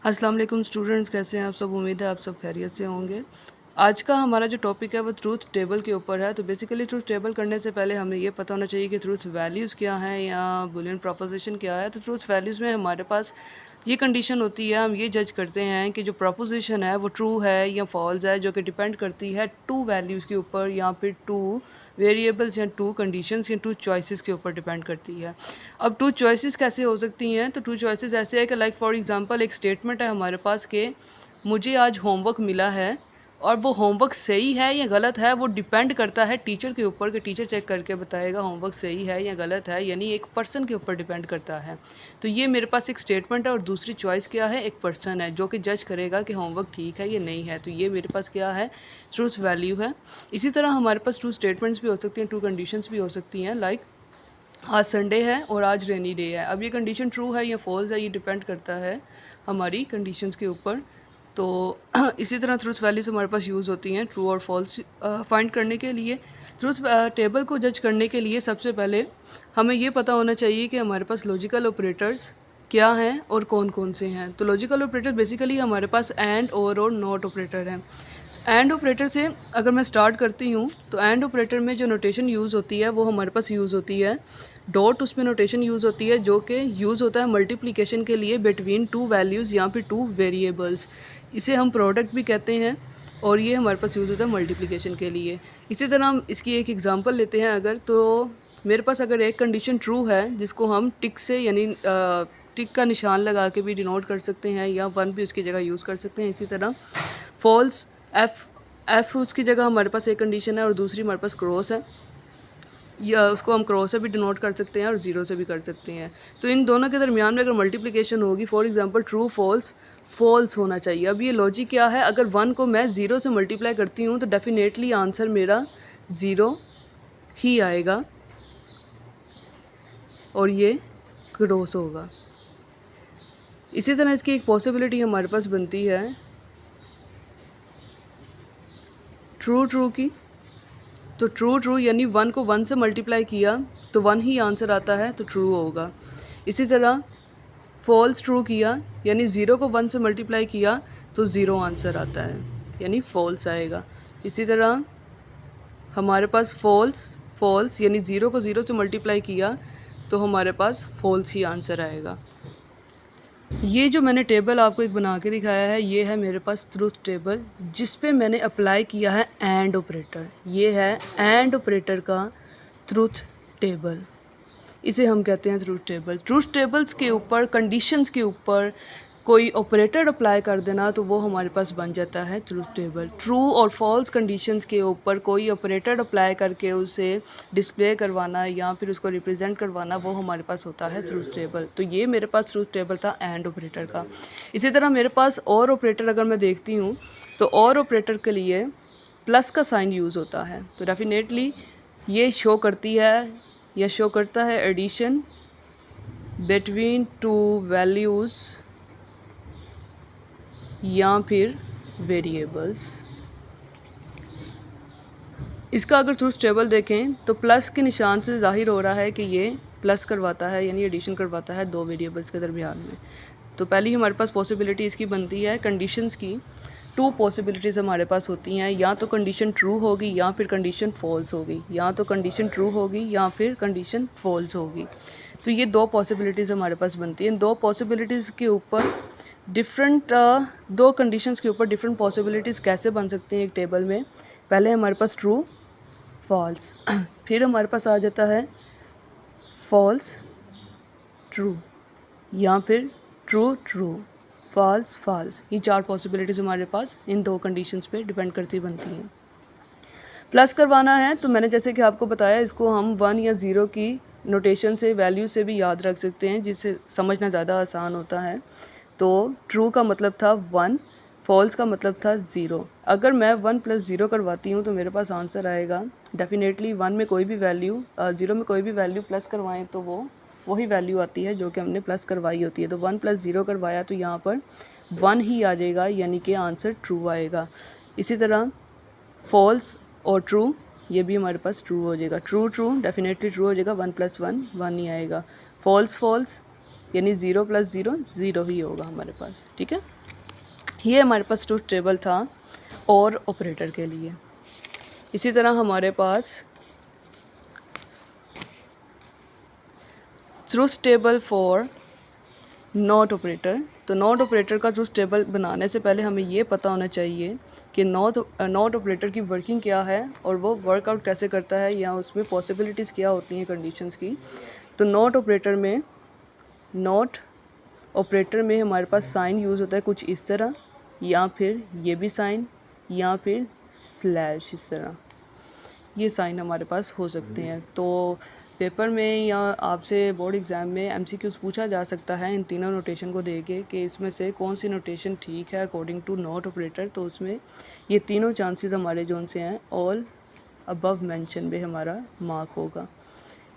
अस्सलाम वालेकुम स्टूडेंट्स, कैसे हैं आप सब। उम्मीद है आप सब खैरियत से होंगे। आज का हमारा जो टॉपिक है वो ट्रूथ टेबल के ऊपर है। तो बेसिकली ट्रूथ टेबल करने से पहले हमें ये पता होना चाहिए कि ट्रूथ वैल्यूज़ क्या हैं या बूलियन प्रोपोजिशन क्या है। तो ट्रूथ वैल्यूज़ में हमारे पास ये कंडीशन होती है, हम ये जज करते हैं कि जो प्रोपोजिशन है वो ट्रू है या फॉल्स है, जो कि डिपेंड करती है टू वैल्यूज़ के ऊपर या फिर टू वेरिएबल्स या टू कंडीशंस या टू चॉइसेस के ऊपर डिपेंड करती है। अब टू चॉइसेस कैसे हो सकती हैं? तो टू चॉइसेस ऐसे है कि लाइक फॉर एग्जांपल एक स्टेटमेंट है हमारे पास कि मुझे आज होमवर्क मिला है, और वो होमवर्क सही है या गलत है वो डिपेंड करता है टीचर के ऊपर कि टीचर चेक करके बताएगा होमवर्क सही है या गलत है, यानी एक पर्सन के ऊपर डिपेंड करता है। तो ये मेरे पास एक स्टेटमेंट है और दूसरी चॉइस क्या है, एक पर्सन है जो कि जज करेगा कि होमवर्क ठीक है या नहीं है। तो ये मेरे पास क्या है, ट्रूथ वैल्यू है। इसी तरह हमारे पास टू स्टेटमेंट्स भी हो सकती हैं, टू कंडीशंस भी हो सकती हैं। लाइक आज संडे है और आज रेनी डे है। अब ये कंडीशन ट्रू है या फॉल्स है, ये डिपेंड करता है हमारी कंडीशंस के ऊपर। तो इसी तरह ट्रूथ वैल्यूज़ हमारे पास यूज़ होती हैं ट्रू और फॉल्स फाइंड करने के लिए। ट्रूथ टेबल को जज करने के लिए सबसे पहले हमें ये पता होना चाहिए कि हमारे पास लॉजिकल ऑपरेटर्स क्या हैं और कौन कौन से हैं। तो लॉजिकल ऑपरेटर बेसिकली हमारे पास एंड और नॉट ऑपरेटर हैं। एंड ऑपरेटर से अगर मैं स्टार्ट करती हूँ तो एंड ऑपरेटर में जो नोटेशन यूज़ होती है वो हमारे पास यूज़ होती है डॉट। उसमें नोटेशन यूज़ होती है जो कि यूज़ होता है मल्टीप्लिकेशन के लिए बिटवीन टू वैल्यूज़ या फिर टू वेरिएबल्स। इसे हम प्रोडक्ट भी कहते हैं और ये हमारे पास यूज़ होता है मल्टीप्लिकेशन के लिए। इसी तरह हम इसकी एक एग्जांपल लेते हैं। अगर तो मेरे पास अगर एक कंडीशन ट्रू है जिसको हम टिक से यानी टिक का निशान लगा के भी डिनोट कर सकते हैं या वन भी उसकी जगह यूज़ कर सकते हैं। इसी तरह फॉल्स एफ़ उसकी जगह हमारे पास एक कंडीशन है और दूसरी हमारे पास क्रॉस है, या उसको हम क्रॉस से भी डिनोट कर सकते हैं और ज़ीरो से भी कर सकते हैं। तो इन दोनों के दरमियान में अगर मल्टीप्लिकेशन होगी, for example true false, false होना चाहिए। अब ये लॉजिक क्या है, अगर वन को मैं ज़ीरो से मल्टीप्लाई करती हूँ तो डेफिनेटली आंसर मेरा ज़ीरो ही आएगा और ये क्रॉस होगा। इसी तरह इसकी एक पॉसिबिलिटी हमारे पास बनती है ट्रू ट्रू की। तो ट्रू ट्रू यानी वन को वन से मल्टीप्लाई किया तो वन ही आंसर आता है, तो ट्रू होगा। इसी तरह फॉल्स ट्रू किया यानी ज़ीरो को वन से मल्टीप्लाई किया तो ज़ीरो आंसर आता है, यानी फॉल्स आएगा। इसी तरह हमारे पास फॉल्स फॉल्स यानी ज़ीरो को ज़ीरो से मल्टीप्लाई किया तो हमारे पास फॉल्स ही आंसर आएगा। ये जो मैंने टेबल आपको एक बना के दिखाया है ये है मेरे पास ट्रूथ टेबल, जिस पे मैंने अप्लाई किया है एंड ऑपरेटर। ये है एंड ऑपरेटर का ट्रूथ टेबल, इसे हम कहते हैं ट्रूथ टेबल। ट्रूथ टेबल्स के ऊपर कंडीशंस के ऊपर कोई ऑपरेटर अप्लाई कर देना तो वो हमारे पास बन जाता है ट्रूथ टेबल। ट्रू और फॉल्स कंडीशंस के ऊपर कोई ऑपरेटर अप्लाई करके उसे डिस्प्ले करवाना या फिर उसको रिप्रेजेंट करवाना वो हमारे पास होता है ट्रूथ टेबल। तो ये मेरे पास ट्रूथ टेबल था एंड ऑपरेटर का। इसी तरह मेरे पास और ऑपरेटर अगर मैं देखती हूँ तो और ऑपरेटर के लिए प्लस का साइन यूज़ होता है। तो डेफिनेटली ये शो करती है या शो करता है एडिशन बिटवीन टू वैल्यूज़ या फिर वेरिएबल्स। इसका अगर ट्रूथ टेबल देखें तो प्लस के निशान से ज़ाहिर हो रहा है कि ये प्लस करवाता है यानी एडिशन करवाता है दो वेरिएबल्स के दरमियान में। तो पहली हमारे पास पॉसिबिलिटी इसकी बनती है कंडीशंस की। टू पॉसिबिलिटीज़ हमारे पास होती हैं, या तो कंडीशन ट्रू होगी या फिर कंडीशन फॉल्स होगी, या तो कंडीशन ट्रू होगी या फिर कंडीशन फॉल्स होगी। तो ये दो पॉसिबिलिटीज़ हमारे पास बनती हैं। दो पॉसिबिलिटीज़ के ऊपर डिफरेंट दो कंडीशंस के ऊपर डिफरेंट पॉसिबिलिटीज़ कैसे बन सकती हैं एक टेबल में। पहले हमारे पास ट्रू फॉल्स, फिर हमारे पास आ जाता है फॉल्स ट्रू, या फिर ट्रू ट्रू फॉल्स फॉल्स। ये चार पॉसिबिलिटीज़ हमारे पास इन दो कंडीशंस पे डिपेंड करती बनती हैं। प्लस करवाना है तो मैंने जैसे कि आपको बताया इसको हम वन या ज़ीरो की नोटेशन से वैल्यू से भी याद रख सकते हैं, जिससे समझना ज़्यादा आसान होता है। तो ट्रू का मतलब था वन, फॉल्स का मतलब था ज़ीरो। अगर मैं वन प्लस ज़ीरो करवाती हूँ तो मेरे पास आंसर आएगा डेफिनेटली वन में कोई भी वैल्यू ज़ीरो में कोई भी वैल्यू प्लस करवाएं तो वो वही वैल्यू आती है जो कि हमने प्लस करवाई होती है। तो वन प्लस ज़ीरो करवाया तो यहाँ पर वन ही आ जाएगा, यानी कि आंसर ट्रू आएगा। इसी तरह फॉल्स और ट्रू ये भी हमारे पास ट्रू हो जाएगा। ट्रू ट्रू डेफिनेटली ट्रू हो जाएगा, वन प्लस वन वन ही आएगा। फॉल्स फॉल्स यानी 0 + 0 0 ही होगा हमारे पास, ठीक है। ये हमारे पास ट्रूथ टेबल था और ऑपरेटर के लिए। इसी तरह हमारे पास truth table for not operator. तो नॉट ऑपरेटर का ट्रूथ टेबल बनाने से पहले हमें ये पता होना चाहिए कि नॉट ऑपरेटर की वर्किंग क्या है और वो वर्कआउट कैसे करता है, या उसमें पॉसिबिलिटीज़ क्या होती हैं कंडीशंस की। तो नॉट ऑपरेटर में हमारे पास साइन यूज़ होता है कुछ इस तरह, या फिर ये भी साइन, या फिर स्लैश इस तरह, ये साइन हमारे पास हो सकते हैं। तो पेपर में या आपसे बोर्ड एग्ज़ाम में एमसीक्यूज़ पूछा जा सकता है इन तीनों नोटेशन को देके कि इसमें से कौन सी नोटेशन ठीक है अकॉर्डिंग टू नॉट ऑपरेटर। तो उसमें ये तीनों चांसेस हमारे जोन से हैं, ऑल अबव मेंशन में हमारा मार्क होगा।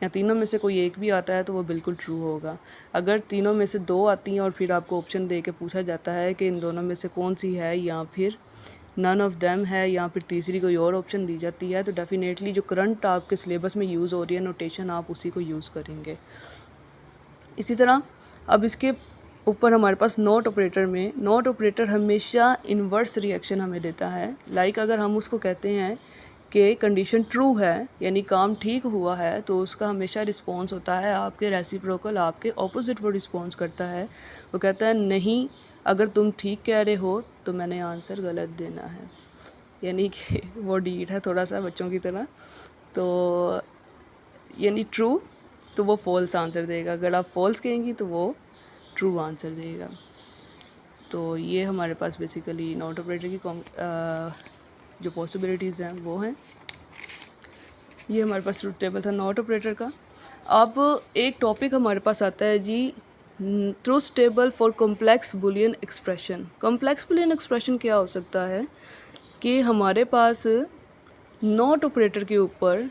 या तीनों में से कोई एक भी आता है तो वो बिल्कुल ट्रू होगा। अगर तीनों में से दो आती हैं और फिर आपको ऑप्शन दे के पूछा जाता है कि इन दोनों में से कौन सी है, या फिर नन ऑफ देम है, या फिर तीसरी कोई और ऑप्शन दी जाती है, तो डेफिनेटली जो करंट आपके सिलेबस में यूज़ हो रही है नोटेशन, आप उसी को यूज़ करेंगे। इसी तरह अब इसके ऊपर हमारे पास नॉट ऑपरेटर में, नॉट ऑपरेटर हमेशा इन्वर्स रिएक्शन हमें देता है। लाइक अगर हम उसको कहते हैं कि कंडीशन ट्रू है यानी काम ठीक हुआ है, तो उसका हमेशा रिस्पॉन्स होता है आपके रेसिप्रोकल, आपके ऑपोजिट वो रिस्पॉन्स करता है। वो कहता है नहीं, अगर तुम ठीक कह रहे हो तो मैंने आंसर गलत देना है। यानी कि वो डीट है थोड़ा सा बच्चों की तरह। तो यानी ट्रू तो वो फॉल्स आंसर देगा, अगर आप फॉल्स कहेंगी तो वो ट्रू आंसर देगा। तो ये हमारे पास बेसिकली नॉट ऑपरेटर की जो पॉसिबिलिटीज़ हैं वो हैं। ये हमारे पास ट्रूथ टेबल था नॉट ऑपरेटर का। अब एक टॉपिक हमारे पास आता है जी, truth table for complex boolean expression. Complex boolean expression क्या हो सकता है कि हमारे पास नॉट ऑपरेटर के ऊपर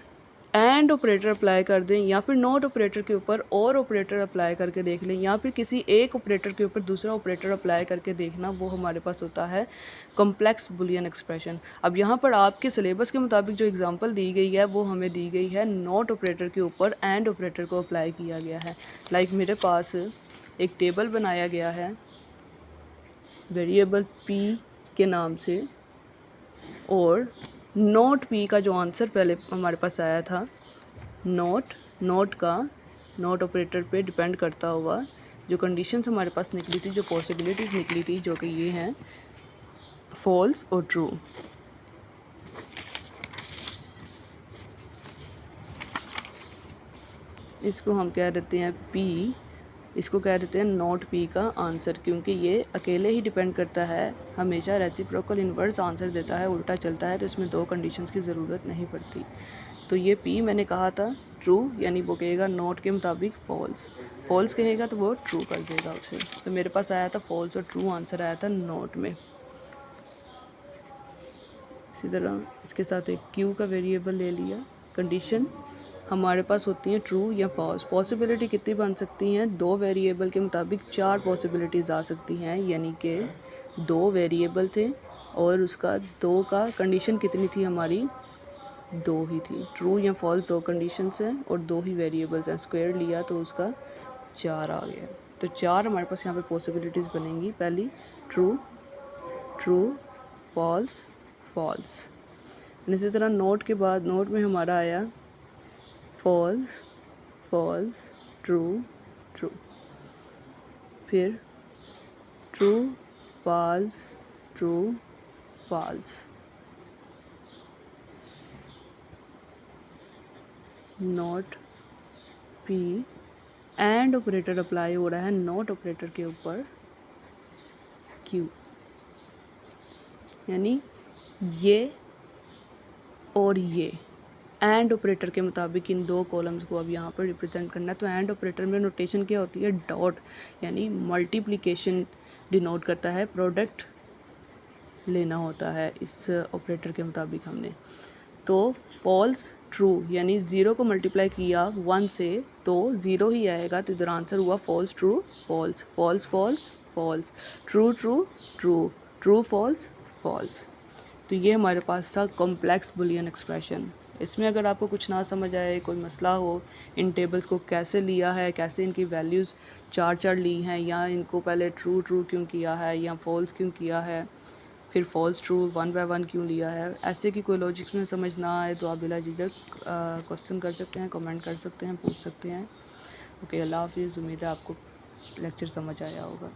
एंड ऑपरेटर अप्लाई कर दें, या फिर नॉट ऑपरेटर के ऊपर और ऑपरेटर अप्लाई करके देख लें, या फिर किसी एक ऑपरेटर के ऊपर दूसरा ऑपरेटर अप्लाई करके देखना, वो हमारे पास होता है कॉम्प्लेक्स बुलियन एक्सप्रेशन। अब यहाँ पर आपके सिलेबस के मुताबिक जो एग्जांपल दी गई है वो हमें दी गई है नॉट ऑपरेटर के ऊपर एंड ऑपरेटर को अप्लाई किया गया है। लाइक मेरे पास एक टेबल बनाया गया है वेरिएबल p के नाम से, और नॉट p का जो आंसर पहले हमारे पास आया था, नॉट का नॉट ऑपरेटर पे डिपेंड करता हुआ जो कंडीशंस हमारे पास निकली थी, जो पॉसिबिलिटीज़ निकली थी, जो कि ये हैं फॉल्स और ट्रू। इसको हम कह देते हैं p, इसको कह देते हैं नॉट p का आंसर, क्योंकि ये अकेले ही डिपेंड करता है, हमेशा रेसिप्रोकल इन्वर्स आंसर देता है, उल्टा चलता है, तो इसमें दो कंडीशंस की ज़रूरत नहीं पड़ती। तो ये p मैंने कहा था ट्रू, यानी वो कहेगा नॉट के मुताबिक फॉल्स कहेगा तो वो ट्रू कर देगा उसे। तो मेरे पास आया था फॉल्स और ट्रू आंसर आया था नॉट में। इसी तरह इसके साथ एक q का वेरिएबल ले लिया। कंडीशन हमारे पास होती हैं ट्रू या फॉल्स। पॉसिबिलिटी कितनी बन सकती हैं, दो वेरिएबल के मुताबिक 4 पॉसिबिलिटीज़ आ सकती हैं, यानी कि 2 वेरिएबल थे और उसका 2 का कंडीशन कितनी थी हमारी, 2 ही थी। ट्रू या फॉल्स 2 कंडीशंस हैं और 2 ही वेरिएबल्स हैं, स्क्वायर लिया तो उसका 4 आ गया। तो 4 हमारे पास यहाँ पे पॉसिबिलिटीज़ बनेंगी। पहली ट्रू फॉल्स। इसी तरह नोट के बाद नोट में हमारा आया फॉल्स ट्रू, फिर true false, not p and operator apply हो रहा है नॉट ऑपरेटर के ऊपर q, यानी ये और ये एंड ऑपरेटर के मुताबिक इन 2 कॉलम्स को अब यहाँ पर रिप्रेजेंट करना है। तो एंड ऑपरेटर में नोटेशन क्या होती है, डॉट, यानी मल्टीप्लिकेशन डिनोट करता है, प्रोडक्ट लेना होता है इस ऑपरेटर के मुताबिक हमने। तो फॉल्स ट्रू, यानी 0 को मल्टीप्लाई किया 1 से तो 0 ही आएगा, तो इधर आंसर हुआ false true false, true false. तो ये हमारे पास था कॉम्प्लेक्स बुलियन एक्सप्रेशन। इसमें अगर आपको कुछ ना समझ आए, कोई मसला हो, इन टेबल्स को कैसे लिया है, कैसे इनकी वैल्यूज़ चार चार ली हैं, या इनको पहले ट्रू ट्रू क्यों किया है या फॉल्स क्यों किया है, फिर false true one by one क्यों लिया है, ऐसे की कोई लॉजिक्स में समझ ना आए तो आप बिला झिझक क्वेश्चन कर सकते हैं, कमेंट कर सकते हैं, पूछ सकते हैं। ओके, अल्लाह हाफिज़। उम्मीद है आपको लेक्चर समझ आया होगा।